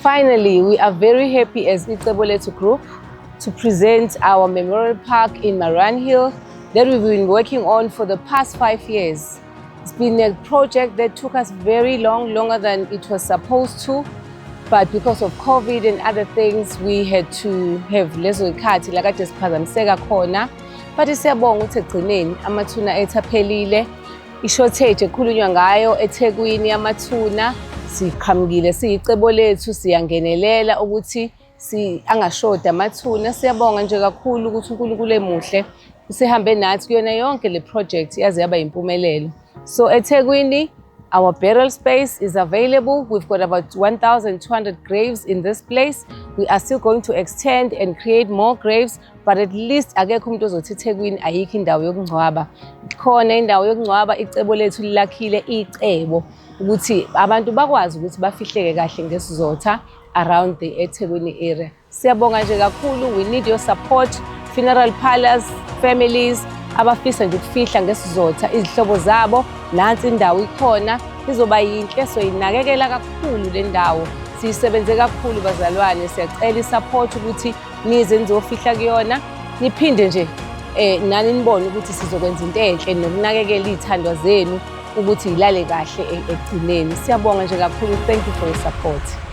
Finally, we are very happy as Icebo Lethu Group to present our Memorial Park in Maran Hill that we've been working on for the past 5 years. It's been a project that took us very longer than it was supposed to, but because of COVID and other things, we had to have lezo ikhathi la kade siphazamiseka khona. But siyabonga ukuthi egcineni amathuna ethu aphelile. I-shortage ekhulunywa ngayo eThekwini amathuna siqhamukile siyiCebo Lethu siyangenelela ukuthi angashoda amathuna. Siyabonga nje kakhulu ukuthi uNkulunkulu emuhle usehambe nathi kuyona yonke le project yaze yaba impumelelo. So eThekwini, our burial space is available. We've got about 1,200 graves in this place. We are still going to extend and create more graves, but at least akekho umuntu ozothi eThekwini ayikho indawo yokungcwaba. Khona indawo yokungcwaba iCebo Lethu lilakhile icebo ukuthi abantu bakwazi ukuthi bafihleke kahle ngesizotha around the eThekwini area. Siyabonga nje kakhulu. We need your support. Funeral parlors, families abafisa nje ukufihla ngesizotha izihlobo zabo, nansi indawo ikhona izoba yinhle, soyinakekela kakhulu le ndawo. Sisebenze kakhulu bazalwane, siyacela isupport ukuthi nize nizofihla kuyona, niphinde nje nani nibone ukuthi sizokwenza into enhle nokunakekela izithandwa zenu ukuthi ilale kahle ekugcineni. Siyabonga nje kakhulu. Thank you for your support.